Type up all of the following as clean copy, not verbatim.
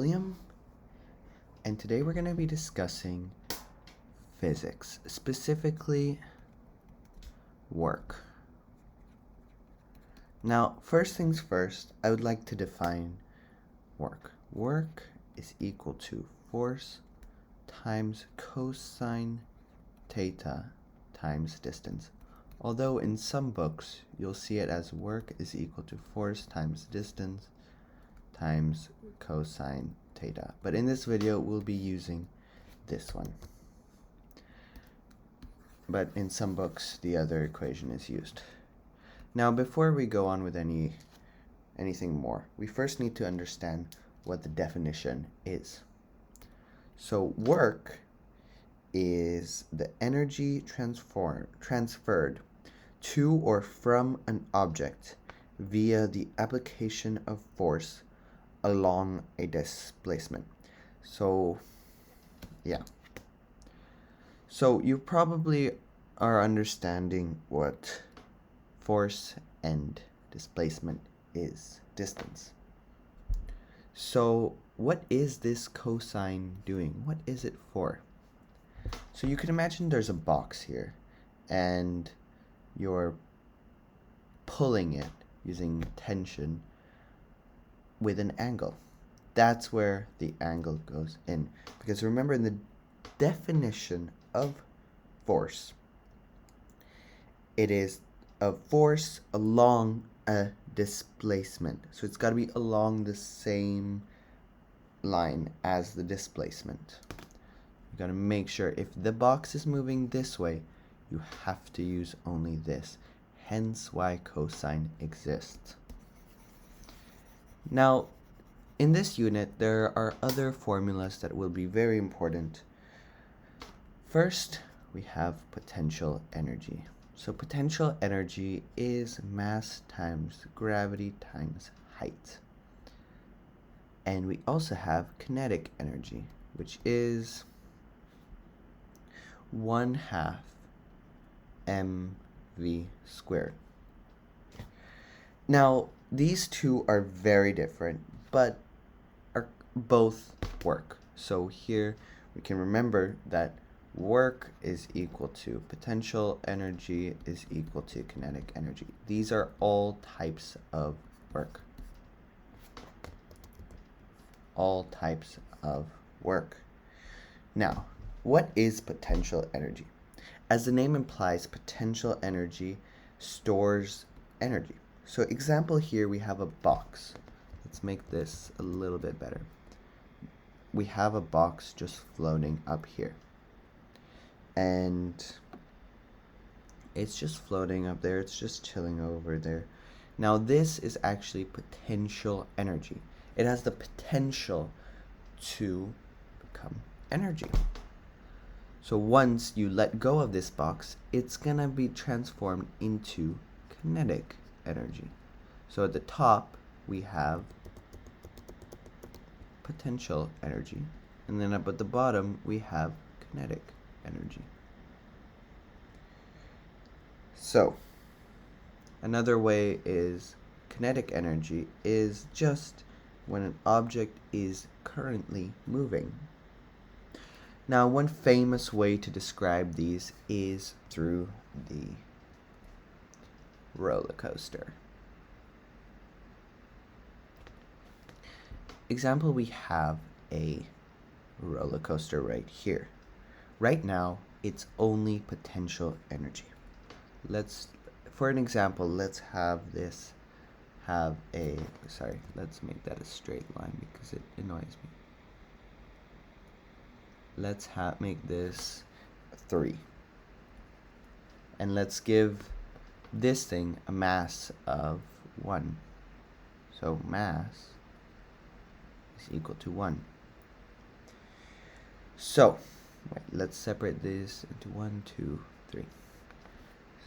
William, and today we're going to be discussing physics, specifically work. Now, first things first, I would like to define work. Work is equal to force times cosine theta times distance. Although in some books, you'll see it as work is equal to force times distance times cosine theta. But in this video, we'll be using this one. But in some books, the other equation is used. Now, before we go on with anything more, we first need to understand what the definition is. So work is the energy transferred to or from an object via the application of force along a displacement. So you probably are understanding what force and displacement is, distance. So what is this cosine doing? What is it for? So you can imagine there's a box here, and you're pulling it using tension with an angle. That's where the angle goes in. Because remember, in the definition of force, it is a force along a displacement. So it's got to be along the same line as the displacement. You got to make sure if the box is moving this way, you have to use only this. Hence why cosine exists. Now, in this unit, there are other formulas that will be very important. First, we have potential energy. So potential energy is mass times gravity times height. And we also have kinetic energy, which is 1/2 mv squared. Now, these two are very different, but are both work. So here we can remember that work is equal to potential energy is equal to kinetic energy. These are all types of work. All types of work. Now, what is potential energy? As the name implies, potential energy stores energy. So example here, we have a box. Let's make this a little bit better. We have a box just floating up here. And it's just floating up there. It's just chilling over there. Now this is actually potential energy. It has the potential to become energy. So once you let go of this box, it's gonna be transformed into kinetic energy. So at the top, we have potential energy. And then up at the bottom, we have kinetic energy. So another way is kinetic energy is just when an object is currently moving. Now, one famous way to describe these is through the roller coaster. Example, we have a roller coaster right here. Right now, it's only potential energy. For an example, let's let's make that a straight line because it annoys me. Let's make this 3. And let's give this thing a mass of 1. So mass is equal to 1. So, let's separate this into 1, 2, 3.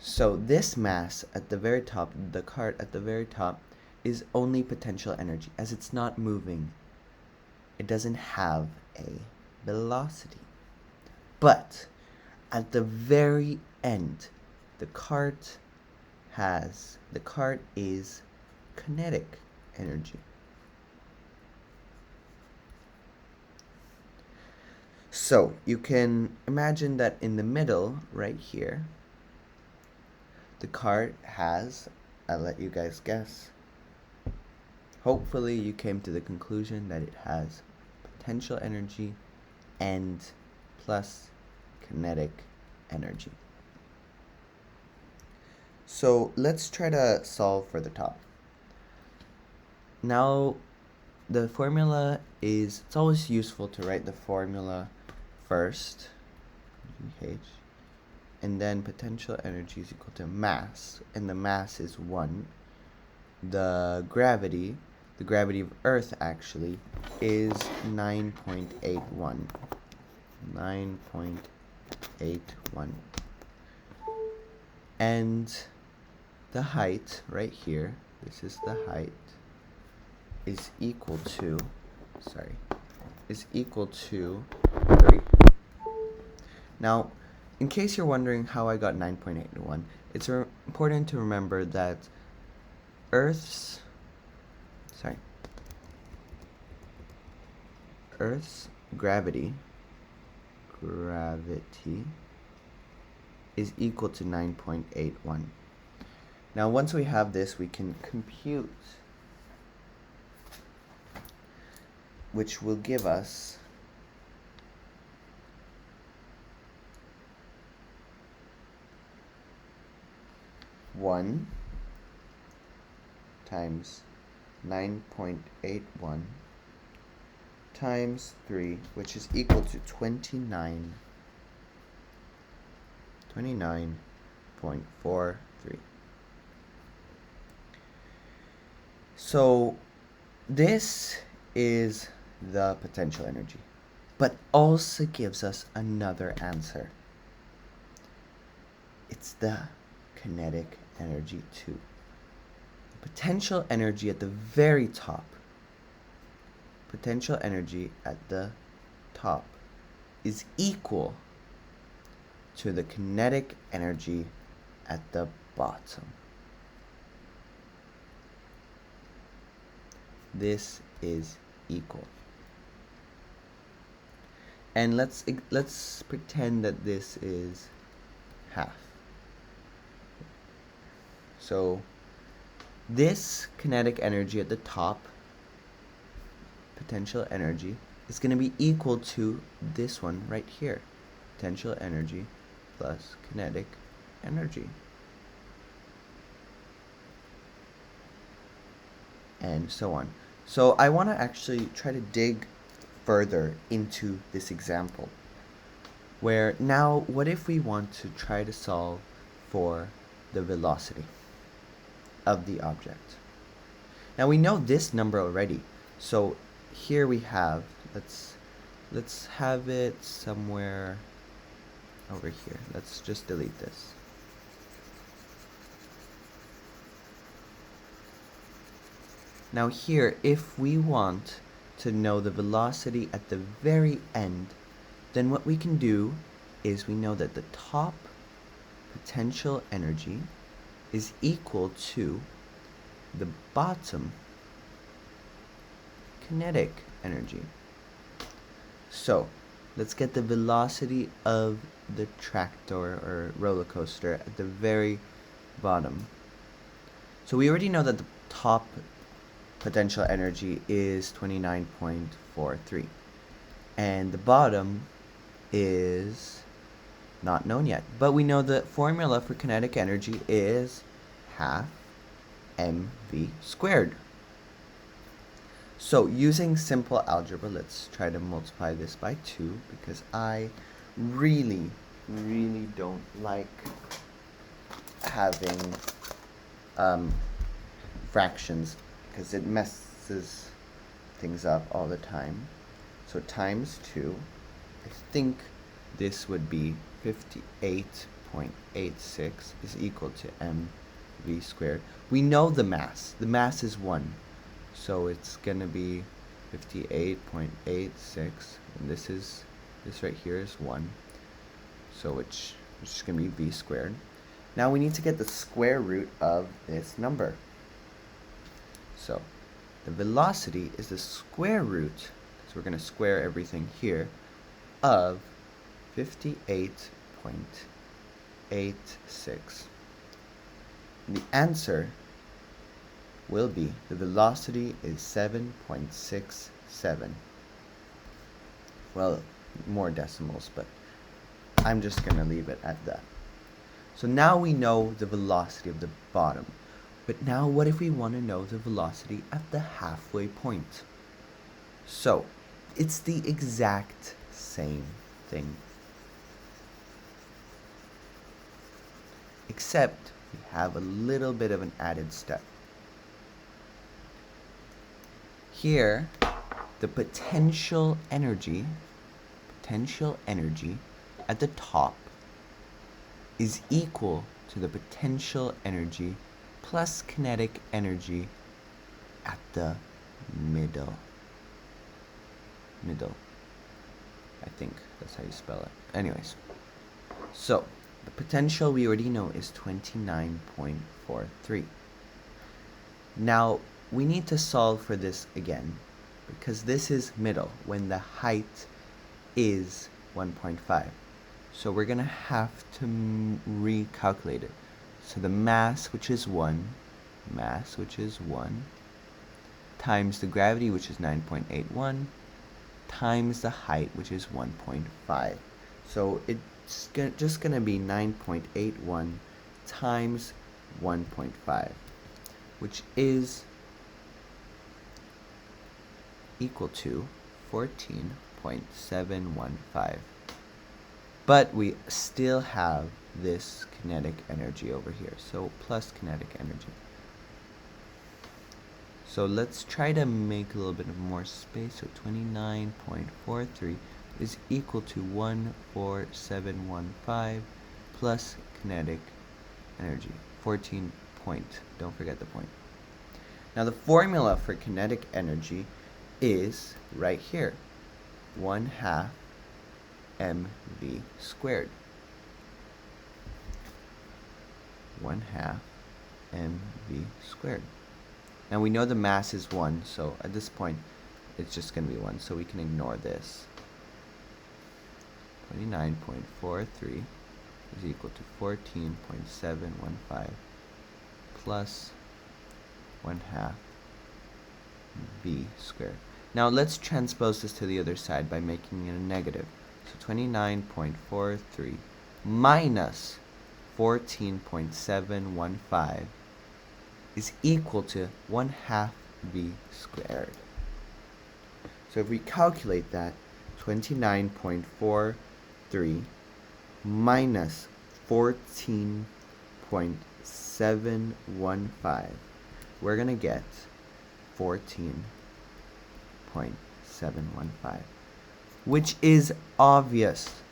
So this mass at the very top, the cart at the very top, is only potential energy, as it's not moving. It doesn't have a velocity. But at the very end, the cart is kinetic energy. So you can imagine that in the middle, right here, the card has, I'll let you guys guess. Hopefully you came to the conclusion that it has potential energy and plus kinetic energy. So let's try to solve for the top. Now, the formula is, it's always useful to write the formula first, H, and then potential energy is equal to mass, and the mass is 1. The gravity of Earth actually is 9.81. 9.81. And the height right here, this is the height, is equal to 3. Now, in case you're wondering how I got 9.81, it's important to remember that Earth's gravity is equal to 9.81. Now, once we have this, we can compute, which will give us 1 times 9.81 times 3, which is equal to 29.43. So this is the potential energy, but also gives us another answer. It's the kinetic energy too. The potential energy at the very top, is equal to the kinetic energy at the bottom. This is equal. And let's pretend that this is half. So this kinetic energy at the top, potential energy, is going to be equal to this one right here. Potential energy plus kinetic energy. And so on. So I want to actually try to dig further into this example, where now what if we want to try to solve for the velocity of the object? Now we know this number already, so here we have, let's have it somewhere over here. Let's just delete this. Now here, if we want to know the velocity at the very end, then what we can do is we know that the top potential energy is equal to the bottom kinetic energy. So let's get the velocity of the tractor or roller coaster at the very bottom. So we already know that the top potential energy is 29.43, and the bottom is not known yet, but we know the formula for kinetic energy is half mv squared. So using simple algebra, let's try to multiply this by 2, because I really don't like having fractions, because it messes things up all the time. So times 2, I think this would be 58.86 is equal to mv squared. We know the mass. The mass is 1. So it's going to be 58.86, and this right here is 1. So it's just going to be v squared. Now we need to get the square root of this number. So the velocity is the square root, so we're going to square everything here, of 58.86. The answer will be the velocity is 7.67. Well, more decimals, but I'm just going to leave it at that. So now we know the velocity of the bottom. But now what if we want to know the velocity at the halfway point? So it's the exact same thing, except we have a little bit of an added step. Here, the potential energy at the top is equal to the potential energy plus kinetic energy at the middle. I think that's how you spell it. Anyways, so the potential we already know is 29.43. Now we need to solve for this again, because this is middle when the height is 1.5. So we're gonna have to recalculate it. So the mass, which is 1, times the gravity, which is 9.81, times the height, which is 1.5. So it's just gonna be 9.81 times 1.5, which is equal to 14.715. But we still have this kinetic energy over here, so plus kinetic energy. So let's try to make a little bit of more space. So 29.43 is equal to 14715 plus kinetic energy, 14 point, don't forget the point. Now the formula for kinetic energy is right here, 1/2 mv squared. 1/2 mv squared. Now we know the mass is 1, so at this point it's just going to be 1, so we can ignore this. 29.43 is equal to 14.715 plus 1/2 v squared. Now let's transpose this to the other side by making it a negative. So 29.43 minus 14.715 is equal to 1/2 v squared. So if we calculate that, 29.43 minus 14.715, we're going to get 14.715, which is obvious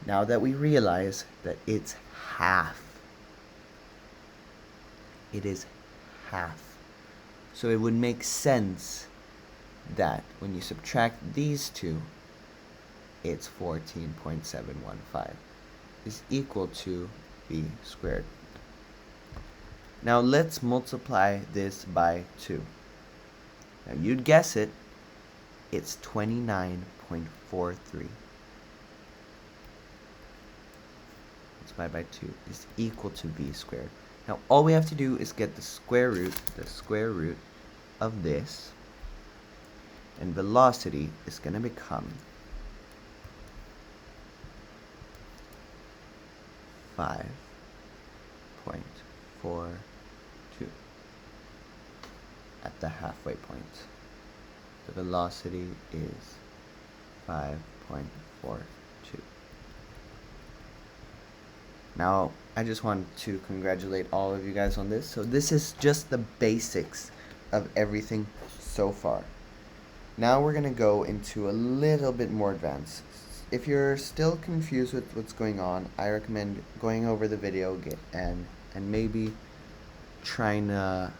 now that we realize that it's half. It is half. So it would make sense that when you subtract these two, it's 14.715 is equal to v squared. Now let's multiply this by 2. Now you'd guess it, it's 29.43. Multiplied by 2 is equal to v squared. Now all we have to do is get the square root of this, and velocity is going to become 5.42 at the halfway point. The velocity is 5.42. Now, I just want to congratulate all of you guys on this. So this is just the basics of everything so far. Now we're going to go into a little bit more advanced. If you're still confused with what's going on, I recommend going over the video and maybe trying to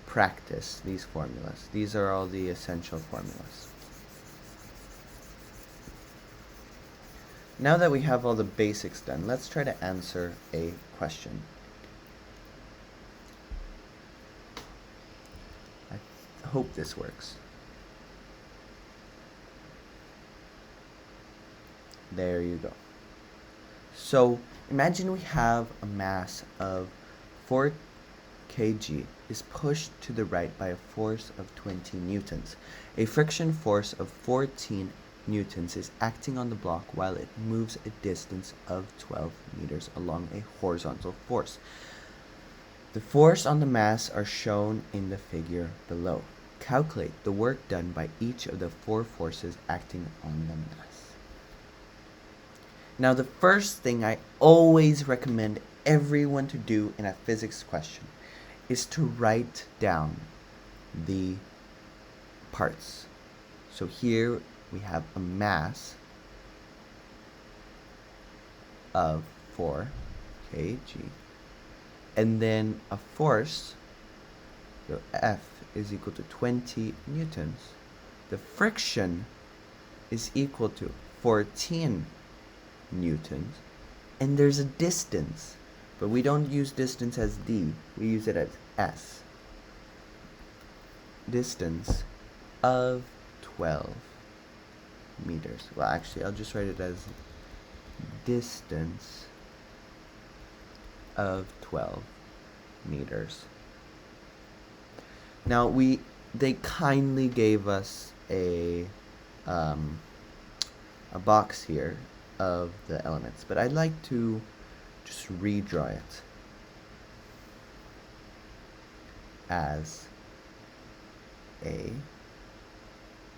practice these formulas. These are all the essential formulas. Now that we have all the basics done, let's try to answer a question. I hope this works. There you go. So imagine we have a mass of 4 kg is pushed to the right by a force of 20 newtons. A friction force of 14 newtons is acting on the block while it moves a distance of 12 meters along a horizontal force. The force on the mass are shown in the figure below. Calculate the work done by each of the 4 forces acting on the mass. Now, the first thing I always recommend everyone to do in a physics question is to write down the parts. So here we have a mass of 4 kg, and then a force, so F is equal to 20 newtons. The friction is equal to 14 newtons, and there's a distance, but we don't use distance as D, we use it as S. Distance of 12 meters. Well, actually, I'll just write it as distance of 12 meters. Now they kindly gave us a box here of the elements, but I'd like to just redraw it as a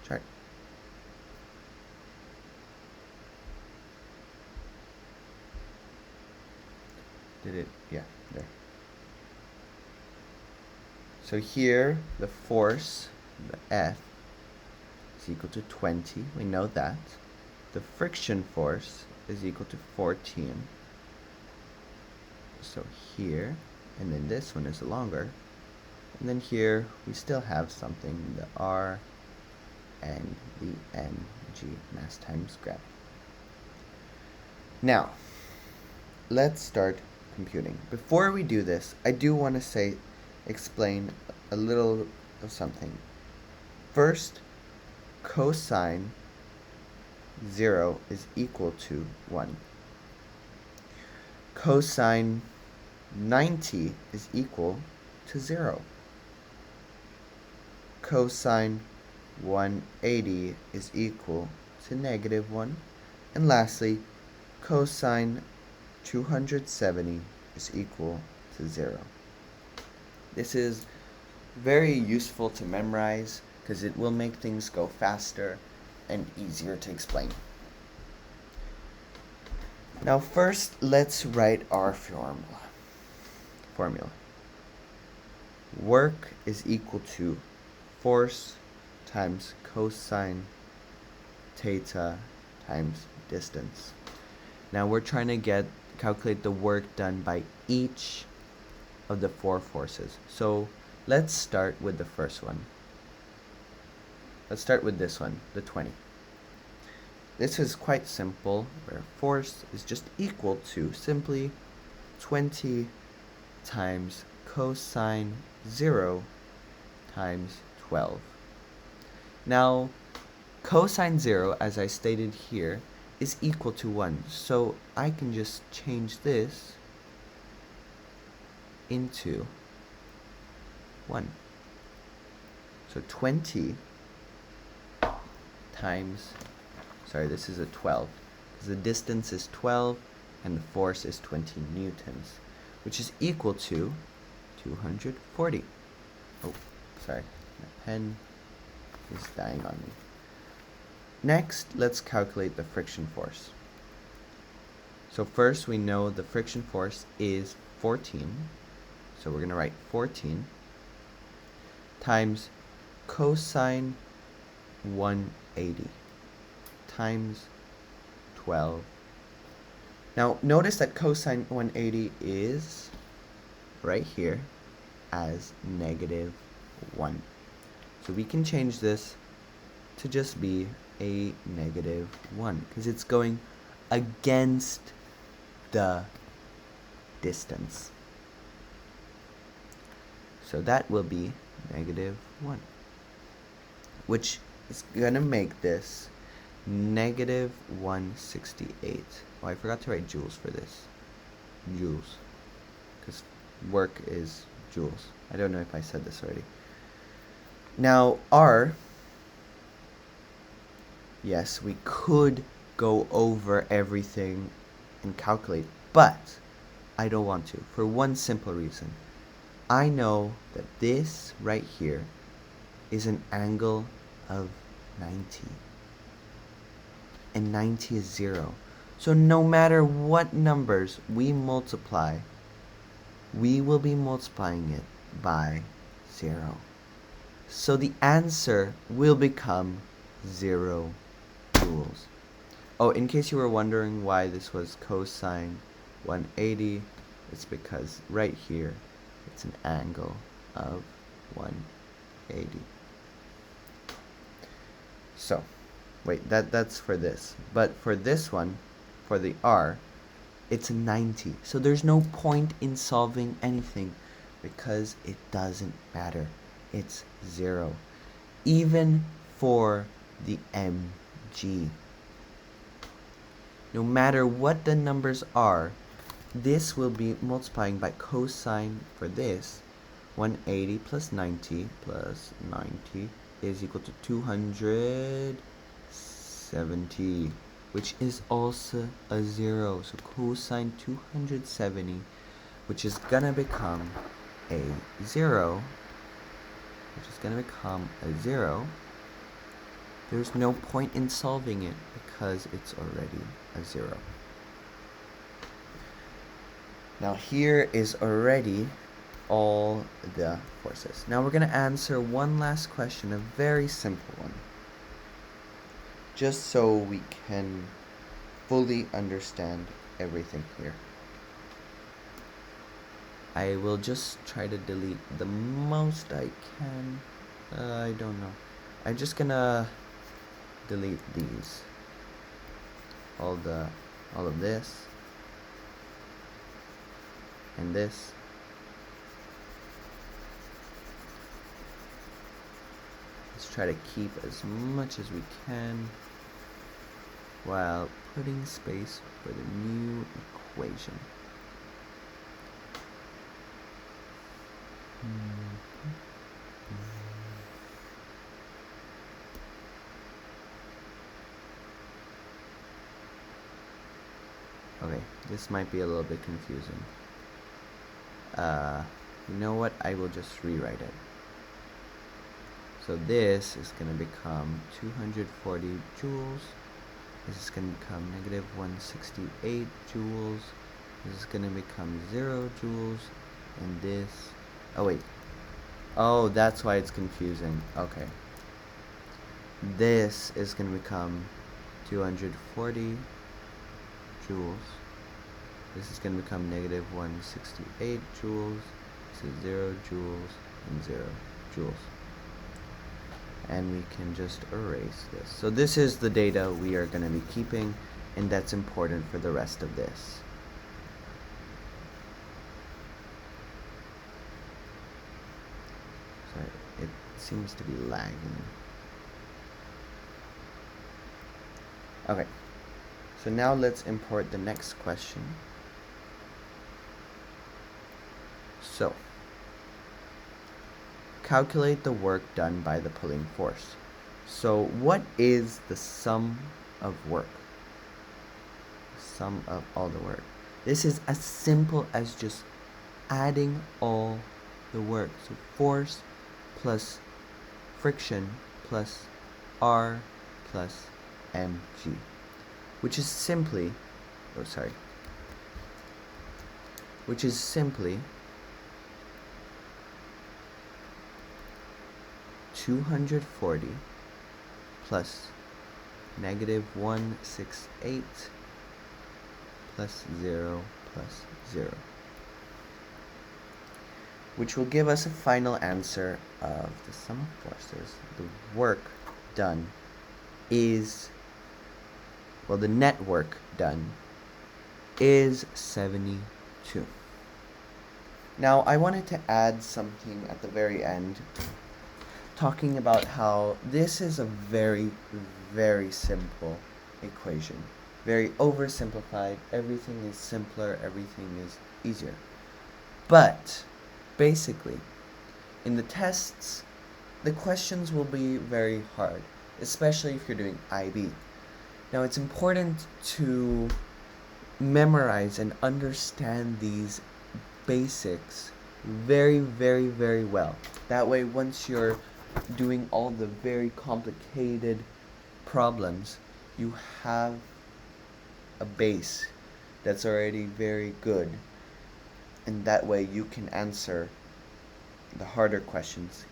chart. Did it? Yeah, there. So here, the force, the F, is equal to 20. We know that. The friction force is equal to 14. So here, and then this one is longer. And then here, we still have something, the R and the mg, mass times gravity. Now, let's start computing. Before we do this, I do want to explain a little of something. First, cosine 0 is equal to 1. Cosine 90 is equal to 0. Cosine 180 is equal to negative 1. And lastly, cosine 270 is equal to 0. This is very useful to memorize because it will make things go faster and easier to explain. Now first, let's write our formula. Work is equal to force times cosine theta times distance. Now we're trying to calculate the work done by each of the 4 forces. So let's start with the first one. Let's start with this one, the 20. This is quite simple, where force is just equal to simply 20 times cosine 0 times 12. Now, cosine 0, as I stated here, is equal to 1. So I can just change this into 1. So 20 times, this is a 12, because the distance is 12 and the force is 20 newtons, which is equal to 240. Oh, sorry, my pen is dying on me. Next, let's calculate the friction force. So first we know the friction force is 14, so we're going to write 14 times cosine 180 times 12. Now notice that cosine 180 is right here as negative 1. So we can change this to just be a negative 1 because it's going against the distance. So that will be negative 1, which is going to make this negative 168. Oh, I forgot to write joules for this. Joules. Because work is joules. I don't know if I said this already. Now, R, yes, we could go over everything and calculate, but I don't want to, for one simple reason. I know that this right here is an angle of 90. And 90 is 0. So no matter what numbers we multiply, we will be multiplying it by 0. So the answer will become 0 joules. Oh, in case you were wondering why this was cosine 180, it's because right here it's an angle of 180. So, wait, that's for this. But for this one, for the R, it's 90. So there's no point in solving anything because it doesn't matter. It's 0. Even for the mg. No matter what the numbers are, this will be multiplying by cosine for this. 180 plus 90 plus 90 is equal to 270, which is also a 0. So cosine 270, which is gonna become a 0, there's no point in solving it because it's already a 0. Now here is already all the forces. Now we're going to answer one last question, a very simple one, just so we can fully understand everything here. I will just try to delete the most I can. I don't know. I'm just gonna delete these. All of this. And this. Let's try to keep as much as we can while putting space for the new equation. Okay, this might be a little bit confusing. You know what? I will just rewrite it. So this is going to become 240 joules. This is going to become negative 168 joules. This is going to become 0 joules. And this... Oh, wait. Oh, that's why it's confusing. Okay. This is going to become 240 joules. This is going to become negative 168 joules. This is 0 joules and 0 joules. And we can just erase this. So this is the data we are going to be keeping, and that's important for the rest of this. Sorry, it seems to be lagging. Okay, so now let's import the next question. So, calculate the work done by the pulling force. So what is the sum of work? Sum of all the work. This is as simple as just adding all the work. So force plus friction plus R plus mg, which is simply 240 plus negative 168 plus 0 plus 0, which will give us a final answer of the sum of forces. The work done is, well, the net work done is 72. Now I wanted to add something at the very end talking about how this is a very, very simple equation. Very oversimplified. Everything is simpler, everything is easier. But basically, in the tests, the questions will be very hard, especially if you're doing IB. Now, it's important to memorize and understand these basics very, very, very well. That way, once you're doing all the very complicated problems, you have a base that's already very good, and that way you can answer the harder questions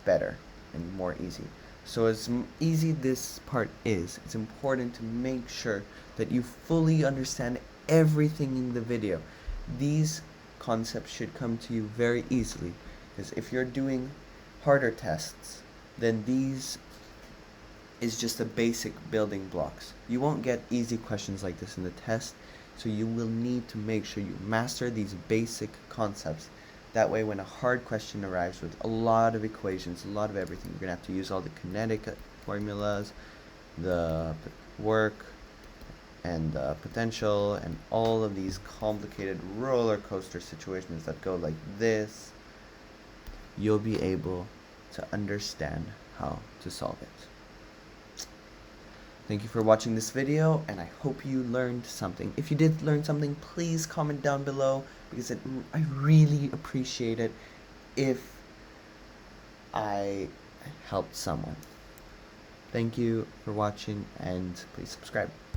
better and more easy. So as easy this part is, it's important to make sure that you fully understand everything in the video. These concepts should come to you very easily, because if you're doing harder tests, then these is just the basic building blocks. You won't get easy questions like this in the test, so you will need to make sure you master these basic concepts. That way, when a hard question arrives with a lot of equations, a lot of everything, you're going to have to use all the kinetic formulas, the work, and the potential, and all of these complicated roller coaster situations that go like this. You'll be able to understand how to solve it. Thank you for watching this video, and I hope you learned something. If you did learn something, please comment down below, because I really appreciate it if I helped someone. Thank you for watching, and please subscribe.